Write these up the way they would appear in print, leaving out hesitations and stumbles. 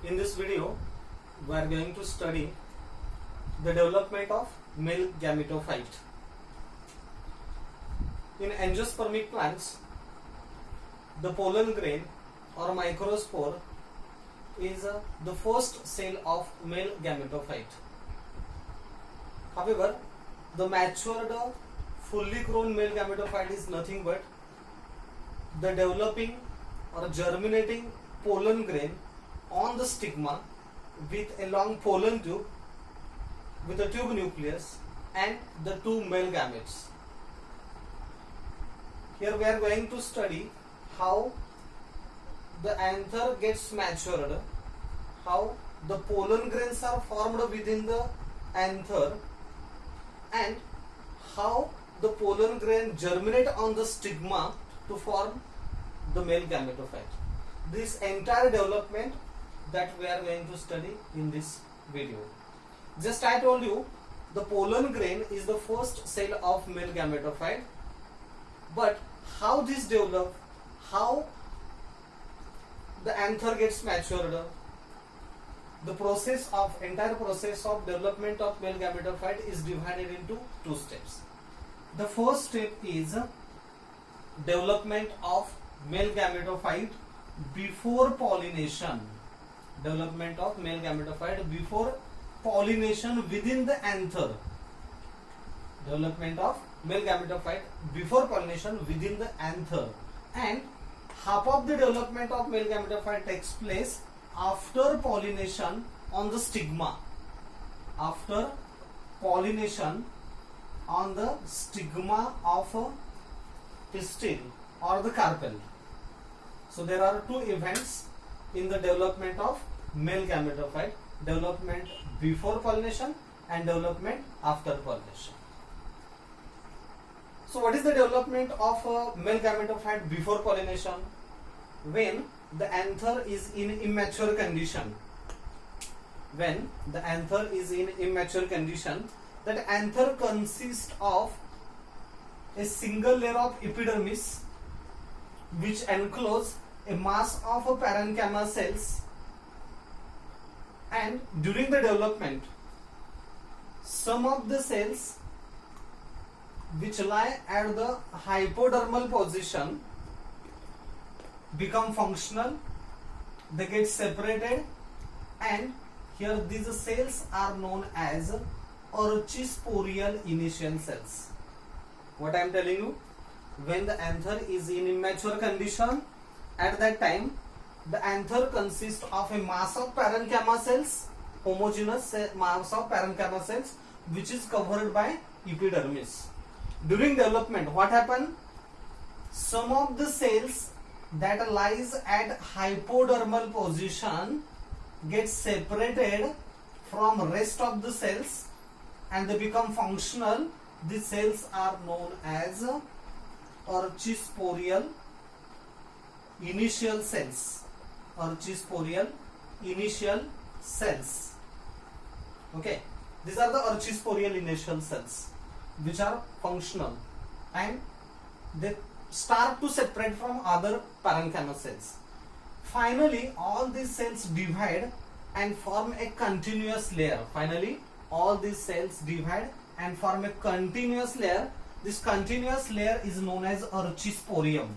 In this video, we are going to study the development of male gametophyte. In angiospermic plants, the pollen grain or microspore is the first cell of male gametophyte. However, the matured, fully grown male gametophyte is nothing but the developing or germinating pollen grain on the stigma with a long pollen tube with a tube nucleus and the two male gametes. Here we are going to study how the anther gets matured, how the pollen grains are formed within the anther, and how the pollen grain germinate on the stigma to form the male gametophyte. This entire development that we are going to study in this video. Just I told you the pollen grain is the first cell of male gametophyte, but how this develop, how the anther gets matured, the process of entire process of development of male gametophyte is divided into two steps. The first step is development of male gametophyte before pollination. Development of male gametophyte before pollination within the anther. Development of male gametophyte before pollination within the anther, and half of the development of male gametophyte takes place after pollination on the stigma. After pollination on the stigma of a pistil or the carpel. So there are two events in the development of male gametophyte: development before pollination and development after pollination. So what is the development of a male gametophyte before pollination? When the anther is in immature condition. When the anther is in immature condition, that anther consists of a single layer of epidermis which enclose a mass of parenchyma cells, and during the development some of the cells which lie at the hypodermal position become functional, they get separated, and here these cells are known as archisporial initial cells. What I am telling you, when the anther is in immature condition, at that time the anther consists of a mass of parenchyma cells, homogeneous mass of parenchyma cells which is covered by epidermis. During development, what happen? Some of the cells that lies at hypodermal position get separated from rest of the cells and they become functional. These cells are known as archisporial initial cells. Archisporial initial cells. Okay, these are the archisporial initial cells which are functional and they start to separate from other parenchyma cells. Finally, all these cells divide and form a continuous layer. Finally, all these cells divide and form a continuous layer. This continuous layer is known as archisporium.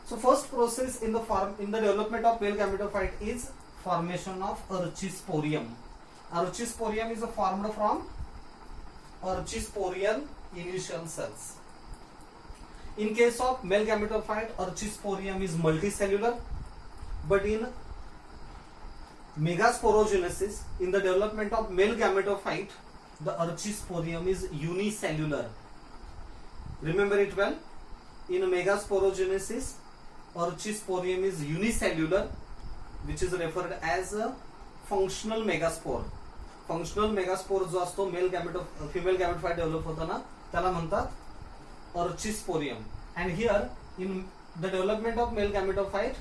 So first process in the development of male gametophyte is formation of archisporium. Archisporium is formed from archisporial initial cells. In case of male gametophyte, archisporium is multicellular, but in megasporogenesis, in the development of male gametophyte, the archisporium is unicellular. Remember it well. In megasporogenesis, archisporium is unicellular, which is referred as a functional megaspore. Functional megaspore जो असतो male female gametophyte develop होताना त्याला म्हणतात archesporium. And here in the development of male gametophyte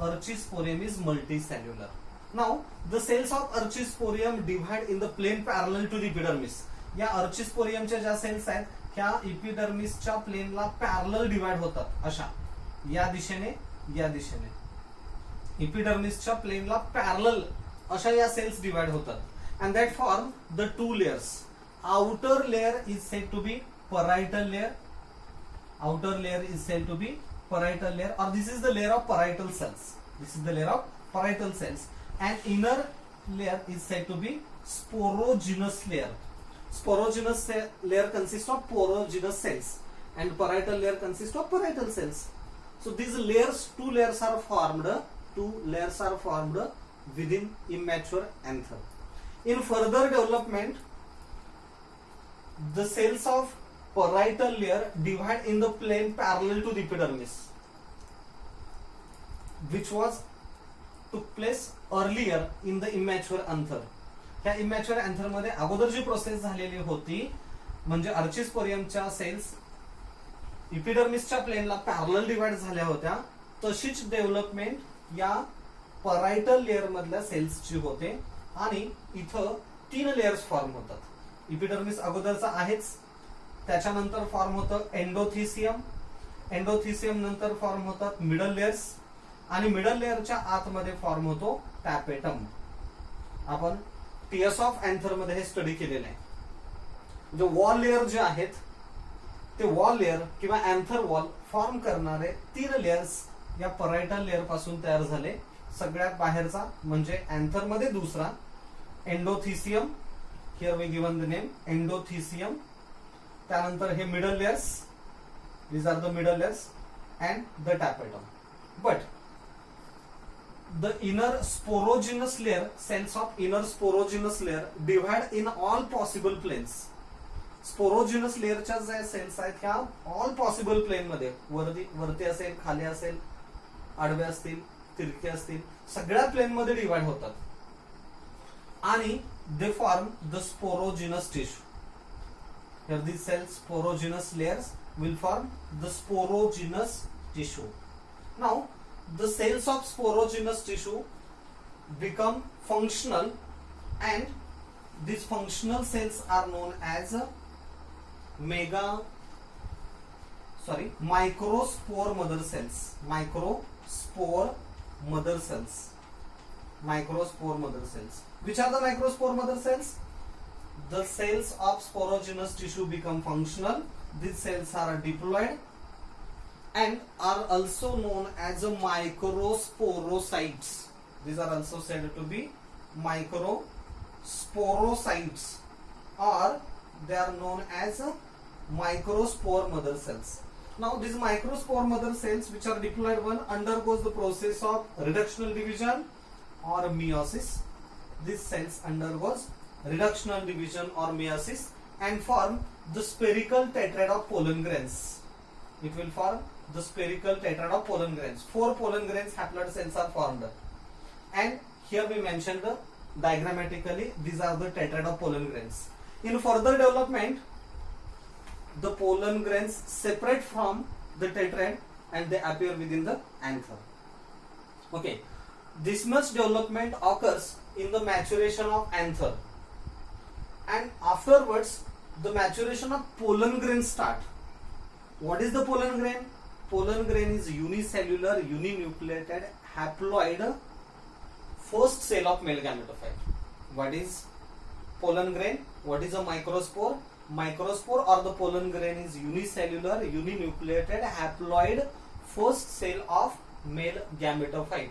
archesporium is multicellular. Now the cells of archesporium divide in the plane parallel to the epidermis. या अर्चिस्पोरियमच्या ज्या sales आहेत ह्या इपिडर्मिसच्या प्लेनला पॅरलल डिवाइड होतात, अशा या दिशेने या दिशेने. इपिडर्मिसच्या प्लेनला पॅरलल अशा या सेल्स डिवाइड होतात and that form the two layers. Outer layer is said to be parietal layer. Outer layer is said to be parietal layer, or this is the layer of parietal cells. This is the layer of parietal cells. And inner layer is said to be sporogenous layer. Sporogenous layer consists of porogenous cells, and parietal layer consists of parietal cells. So these layers, two layers are formed within immature anther. In further development, the cells of parietal layer divide in the plane parallel to the epidermis, which was took place earlier in the immature anther. ह्या immature anther मध्ये अगोदर जी process झालेली होती म्हणजे अर्चिस्पोरियमच्या sales इपिडर्मिसच्या प्लेनला parallel divide झाल्या होत्या, तशीच डेव्हलपमेंट या परायटल लेअर मधल्या सेल्सची होते आणि इथं 3 लेयर्स फॉर्म होतात. इपिडर्मिस अगोदरचा आहेच, त्याच्यानंतर फॉर्म होतं एंडोथिसियम, एंडोथिसियम नंतर फॉर्म होतात मिडल लेयर्स आणि मिडल लेयरच्या आतमध्ये फॉर्म होतो टॅपेटम. आपण टीएस ऑफ अँथर मध्ये हे स्टडी केलेलं आहे. जे वॉल लेयर जे आहेत ते वॉल लेयर किंवा अँथर वॉल फॉर्म करणारे 3 लेयर्स या परायटल लेयर पासून तयार झाले. सगळ्यात बाहेरचा म्हणजे अँथर मध्ये दुसरा endothecium, here we given the name endothecium. त्यानंतर हे middle layers, these are the middle layers and the tapetum. But the inner sporogenous layer, cells of inner sporogenous layer divide in all possible planes. Sporogenous layer च्या ज्या sales आहेत ह्या all possible plane मध्ये, वरती असेल, खाली असेल, आडवे असतील, तिरके असतील, सगळ्या प्लेन मध्ये डिवाइड होतात आणि they form the sporogenous tissue. Here these cells, sporogenous layers, will form the sporogenous tissue. Now, the cells of sporogenous tissue become functional, and these functional cells are known as microspore mother cells. Microspore mother cells. Microspore mother cells. Which are the microspore mother cells? The cells of sporogenous tissue become functional. These cells are diploid and are also known as microsporocytes. These are also said to be microsporocytes, or they are known as microspore mother cells. Now these microspore mother cells, which are diploid one, undergoes the process of reductional division or meiosis. These cells undergoes reductional division or meiosis and form the spherical tetrad of pollen grains. It will form the spherical tetrad of pollen grains. 4 pollen grains haploid cells are formed, and here we mentioned the diagrammatically these are the tetrad of pollen grains. In further development, the pollen grains separate from the tetrad and they appear within the anther. Okay, this much development occurs in the maturation of anther, and afterwards the maturation of pollen grains start. What is the pollen grain? Pollen grain is unicellular, uninucleated, haploid first cell of male gametophyte. What is pollen grain? What is a microspore? Microspore or the pollen grain is unicellular, uninucleated, haploid first cell of male gametophyte.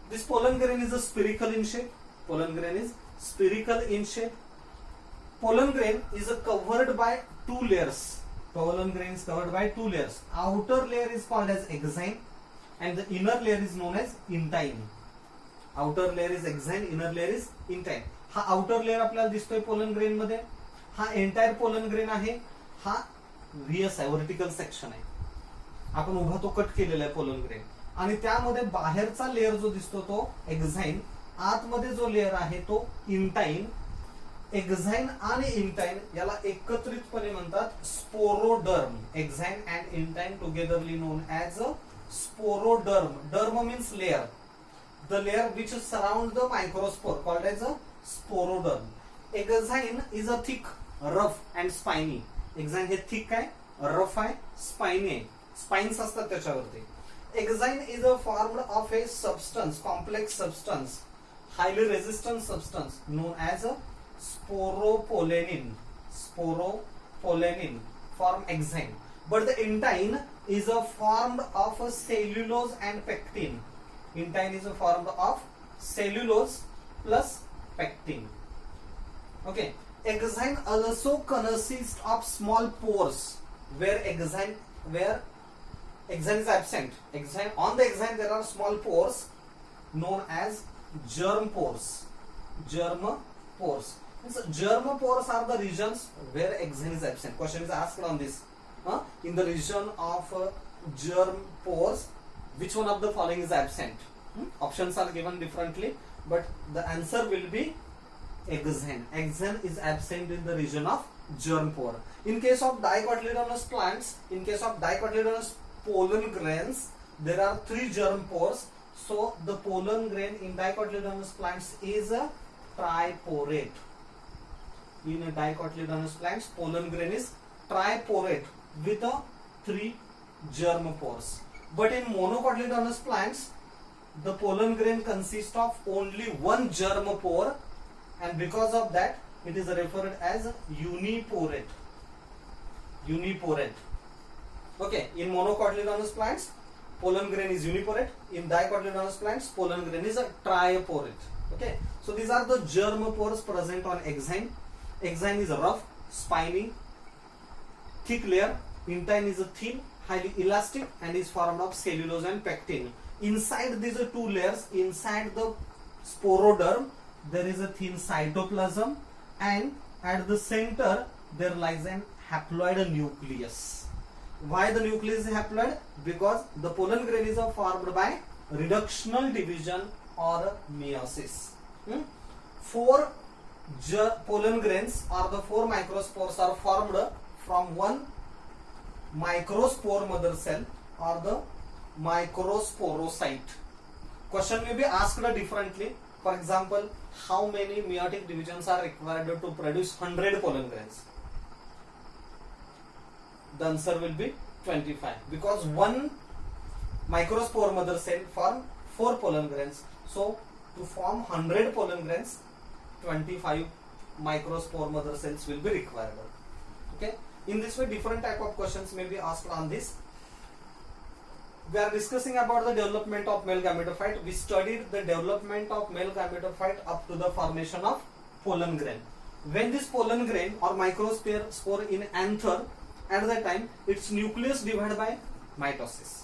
This pollen grain is a spherical in shape. Pollen grain is spherical in shape. Pollen grain is covered by 2 layers. Pollen grain is covered by 2 layers. Outer layer is called as exine and the inner layer is known as intine. Outer layer is exine, inner layer is intine. हा outer layer आपल्याला दिसतोय pollen grain मध्ये. हा entire pollen grain आहे. हा VS आहे, vertical section आहे. आपण उभा तो कट केलेला आहे pollen grain. आणि त्यामध्ये बाहेरचा लेअर जो दिसतो तो एक्झाइन, आतमध्ये जो लेअर आहे तो इंटाइन. एक्झाइन आणि इंटाइन याला एकत्रितपणे म्हणतात sporoderm. Exine and intine togetherly known as sporoderm. Derm means layer. The layer which surround the microspore called as a sporoderm. Exine is a thick, rough and spiny. Exine हे thick आहे, rough आहे, spiny आहे. Spines असतात त्याच्यावरती. exine is a form of a substance, complex substance, highly resistant substance known as a sporopollenin. Sporopollenin form exine. But the entine is a form of a cellulose and pectin. Entine is a form of cellulose plus pectin. Okay. Exine also consists of small pores where exine is absent. On the exine there are small pores known as germ pores. Germ pores. So germ pores are the regions where exine is absent. Question is asked on this. In the region of germ pores, which one of the following is absent? Options are given differently, but the answer will be exine. Exine is absent in the region of germ pore. In case of dicotyledonous plants, in case of dicotyledonous pollen grains, there are 3 germ pores. So the pollen grain in dicotyledonous plants is a triporate. In a dicotyledonous plants, pollen grain is triporate with a 3 germ pores. But in monocotyledonous plants, the pollen grain consists of only 1 germ pore, and because of that it is referred as uniporate. Uniporate. Okay, in monocotyledonous plants pollen grain is uniporate. In dicotyledonous plants pollen grain is a triporate. Okay, so these are the germ pores present on exine. Exine is a rough, spiny, thick layer. Entine is a thin, highly elastic, and is formed of cellulose and pectin. Inside these 2 layers, inside the sporoderm, there is a thin cytoplasm, and at the center there lies an haploid nucleus. Why the nucleus is haploid? Because the pollen grain is formed by reductional division or meiosis. 4 pollen grains or the 4 microspores are formed from 1 microspore mother cell or the microsporocyte. Question may be asked differently. For example, how many meiotic divisions are required to produce 100 pollen grains? The answer will be 25, because 1 microspore mother cell form 4 pollen grains. So to form 100 pollen grains, 25 microspore mother cells will be required. Okay. In this way, different type of questions may be asked on this. We are discussing about the development of male gametophyte. We studied the development of male gametophyte up to the formation of pollen grain. When this pollen grain or microspore in anther, at that time its nucleus divided by mitosis.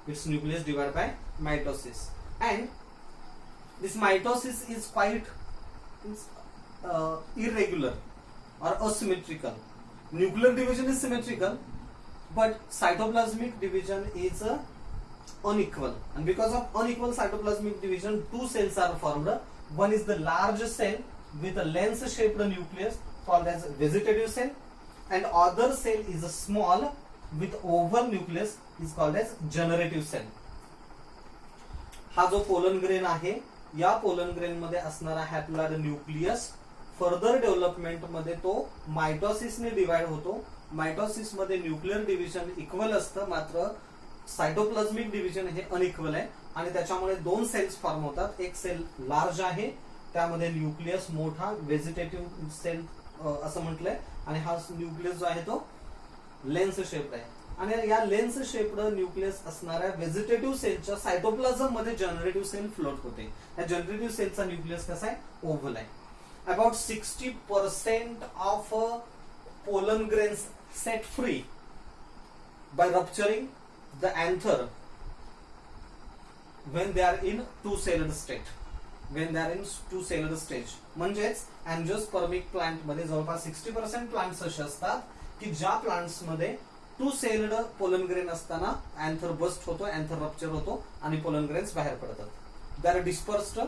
Its nucleus divided by mitosis, and this mitosis is quite irregular or asymmetrical. Nuclear division is symmetrical, but cytoplasmic division is unequal, and because of unequal cytoplasmic division, 2 cells are formed. One is the large cell with a lens-shaped nucleus called as vegetative cell, and other cell is a small with oval nucleus is called as generative cell. हा जो pollen grain आहे, या pollen grain मध्ये असणारा haploid nucleus further development मध्ये तो मायटोसिसने divide होतो. Mitosis मध्ये न्यूक्लियर डिव्हिजन इक्वल असतं, मात्र सायटोप्लाझ्मिक डिव्हिजन हे अनइक्वल आहे, आणि त्याच्यामुळे 2 सेल्स फॉर्म होतात. एक सेल लार्ज आहे, त्यामध्ये न्यूक्लियस मोठा व्हेजिटेटिव्ह सेल असं म्हटलंय, आणि हा न्यूक्लियस जो आहे तो लेन्स शेप्ड आहे, आणि या लेन्स शेप्ड न्यूक्लियस असणाऱ्या व्हेजिटेटिव्ह सेलच्या सायटोप्लाझम मध्ये जनरेटिव्ह सेल फ्लोट होते. या जनरेटिव्ह सेलचा न्यूक्लियस कसा आहे? ओव्हल आहे. About 60% of pollen grains set free by rupturing the anther when they are in 2-celled state. When they are in 2-celled stage, म्हणजेच अँजिओस्पर्मिक plant मध्ये जवळपास 60% प्लांट्स असे असतात की ज्या प्लांट्स मध्ये 2-celled पोलन ग्रेन असताना अँथर बस्ट होतो, अँथर रप्चर होतो आणि पोलन ग्रेन्स बाहेर पडतात. They are dispersed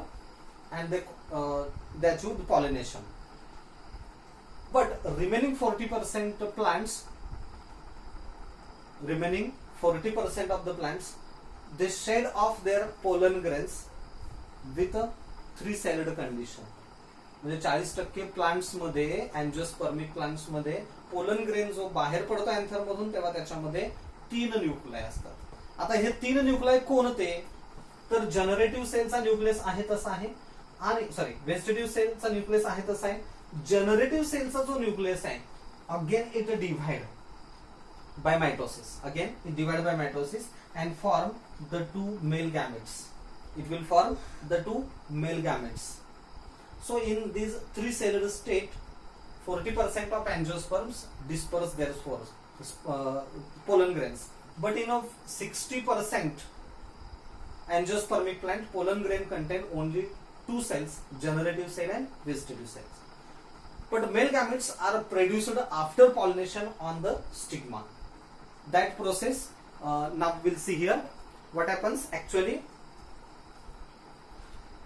and they achieve pollination. But remaining 40% plants, remaining 40% of the plants, they shed off their pollen grains with a 3-celled condition. म्हणजे 40% plants मध्ये, अँजिओस्पर्मिक plants मध्ये pollen grain जो बाहेर पडतो अँथर मधून, तेव्हा त्याच्यामध्ये 3 न्यूक्लियाय असतात. आता हे 3 न्यूक्लियाय कोणते, तर जनरेटिव्ह सेलचा न्यूक्लियस आहे तसा आहे, आणि सॉरी व्हेजिटेटिव्ह सेलचा न्यूक्लियस आहे तसा आहे. जनरेटिव्ह सेलचा जो न्यूक्लियस आहे, again it divide by mitosis. Again, it divided by mitosis and form the 2 male gametes. It will form the 2 male gametes. So in this 3-celled state, 40% of angiosperms disperse their spores, pollen grains. But in a 60% angiospermic plant, pollen grain contain only 2 cells, generative cell and vegetative cells. But male gametes are produced after pollination on the stigma. That process now we'll see here. What happens actually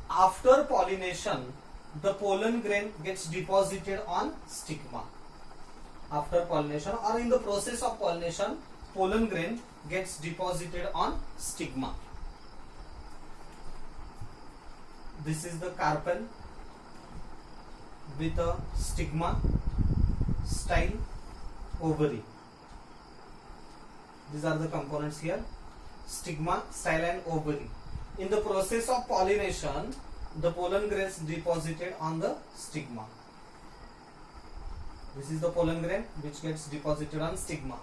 after pollination, the pollen grain gets deposited on stigma. After pollination or in the process of pollination, pollen grain gets deposited on stigma. This is the carpel with a stigma, style, ovary. These are the components here: stigma, style and ovary. In the process of pollination, the pollen grains deposited on the stigma. This is the pollen grain which gets deposited on stigma.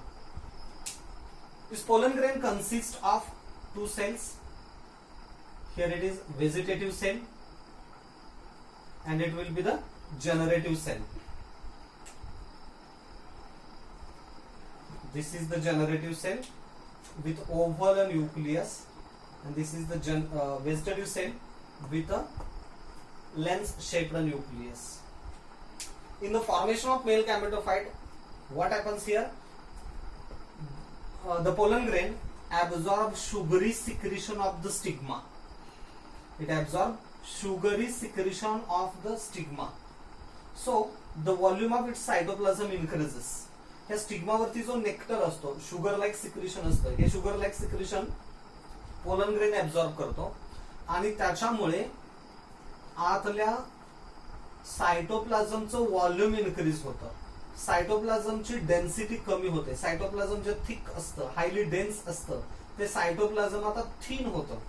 This pollen grain consists of 2 cells. Here it is vegetative cell and it will be the generative cell. This is the generative cell with oval nucleus, and this is the vegetative cell with a lens-shaped nucleus. In the formation of male gametophyte, what happens here? The pollen grain absorbs sugary secretion of the stigma. It absorbs sugary secretion of the stigma. So the volume of its cytoplasm increases. ह्या stigma वरती जो nectar असतो, sugar like secretion असतं, हे sugar like secretion pollen grain absorb करतो आणि त्याच्यामुळे आतल्या सायटोप्लाझमचं व्हॉल्यूम इन्क्रीज होतं. सायटोप्लाझमची डेन्सिटी कमी होते. सायटोप्लाझम जे थिक असतं, हायली डेन्स असतं, ते सायटोप्लाझम आता थिन होतं.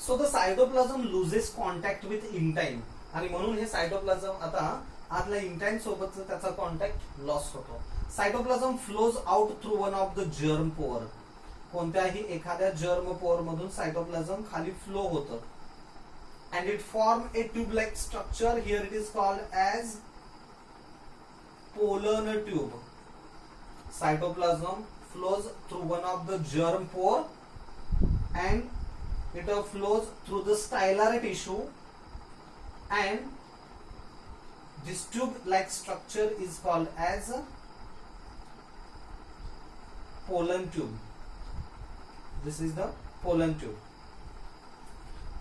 So the cytoplasm loses contact with intine, आणि म्हणून हे सायटोप्लाझम आता आतल्या इंटाईन सोबतचा त्याचा कॉन्टॅक्ट लॉस होतो. Cytoplasm flows out through one of the germ pore. कोणत्याही एखाद्या जर्म पोअर मधून सायटोप्लाझम खाली फ्लो होतं. And it form a tube like structure. Here it is called as pollen tube. Cytoplasm flows through one of the germ pore and it flows through the stylar tissue, and this tube-like structure is called as a pollen tube. This is the pollen tube,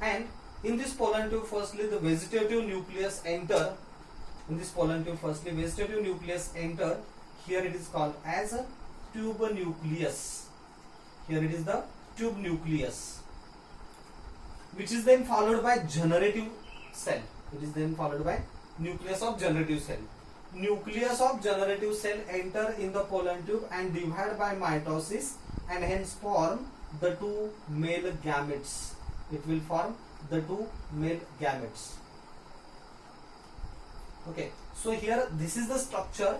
and in this pollen tube, firstly the vegetative nucleus enter. In this pollen tube, firstly vegetative nucleus enter. Here it is called as a tube nucleus. Here it is the tube nucleus, which is then followed by generative cell. It is then followed by nucleus of generative cell. Nucleus of generative cell enter in the pollen tube and divide by mitosis and hence form the 2 male gametes. It will form the 2 male gametes. Okay, so here this is the structure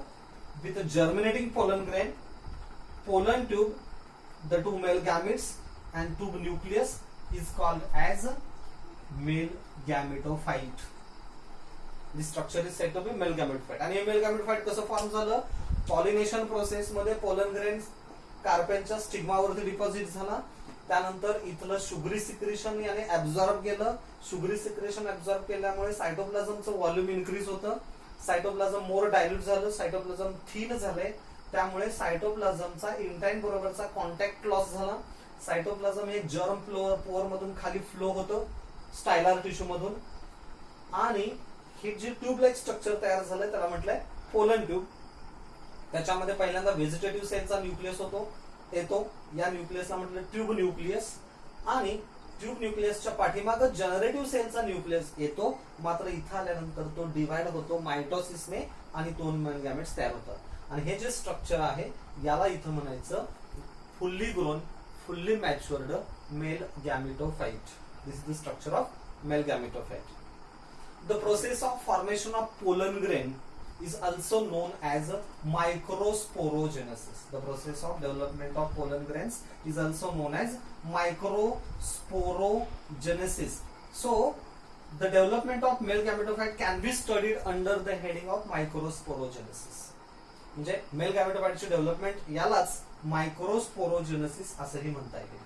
with a germinating pollen grain, pollen tube, the 2 male gametes and tube nucleus is called as a male gametophyte. This structure is said to be male gametophyte. आणि हे male gametophyte कसं form झालं? Pollination process मध्ये pollen grain कार्पेलच्या स्टिग्मावरती deposit झाला. त्यानंतर इथलं sugary secretion याने absorb केलं. Sugary secretion absorb केल्यामुळे सायटोप्लाझमचं व्हॉल्यूम इन्क्रीज होतं. सायटोप्लाझम मोर डायल्यूट झालं. सायटोप्लाझम थिन झालंय. त्यामुळे सायटोप्लाझमचा इंटाईन बरोबरचा कॉन्टॅक्ट लॉस झाला. सायटोप्लाझम हे जर्म पोअर मधून खाली फ्लो होतं स्टायलर टिश्यू मधून, आणि हे जे ट्यूब लाईक स्ट्रक्चर तयार झालंय त्याला म्हटलंय पोलन ट्यूब. त्याच्यामध्ये पहिल्यांदा व्हेजिटेटिव्ह सेलचा न्यूक्लियस येतो. या न्यूक्लियसला म्हटलं ट्यूब न्यूक्लियस, आणि ट्यूब न्यूक्लियसच्या पाठीमागं जनरेटिव्ह सेलचा न्यूक्लियस येतो. मात्र इथं आल्यानंतर तो डिवाइड होतो मायटोसिसने आणि 2 मॅन गॅमेट्स तयार होतात. आणि हे जे स्ट्रक्चर आहे याला इथं म्हणायचं fully grown fully matured male gametophyte. This is the structure of male gametophyte. The process of formation of pollen grain is also known as microsporogenesis. The process of development of pollen grains is also known as microsporogenesis. So, the development of male gametophyte can be studied under the heading of microsporogenesis. म्हणजे male गॅमेटोफाइटची development यालाच microsporogenesis असंही म्हणता येईल.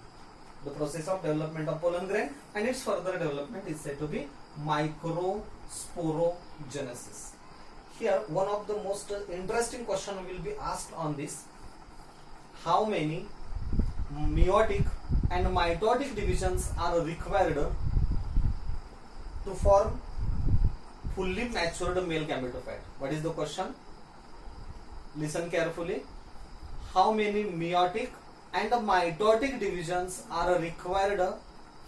The process of development of pollen grain and its further development is said to be microsporogenesis. Here, one of the most interesting question will be asked on this: how many meiotic and mitotic divisions are required to form fully matured male gametophyte? What is the question? Listen carefully. How many meiotic and mitotic divisions are required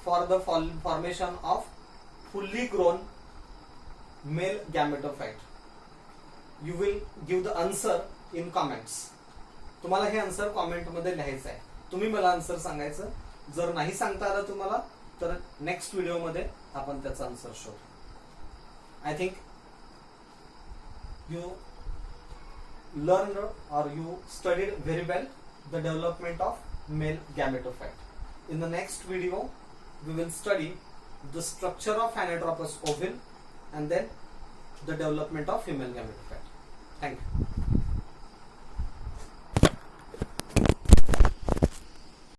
for the formation of fully grown male gametophyte? You will give the answer in comments. तुम्हाला हे answer comment मध्ये लिहायचं आहे. तुम्ही मला answer सांगायचं. जर नाही सांगता आलं तुम्हाला तर नेक्स्ट व्हिडिओ मध्ये आपण त्याचा आन्सर शोधू. I think you learned or you studied very well the development of male gametophyte. In the next video, we will study the structure of Phaneropus ovule and then the development of female gametophyte. Thank you.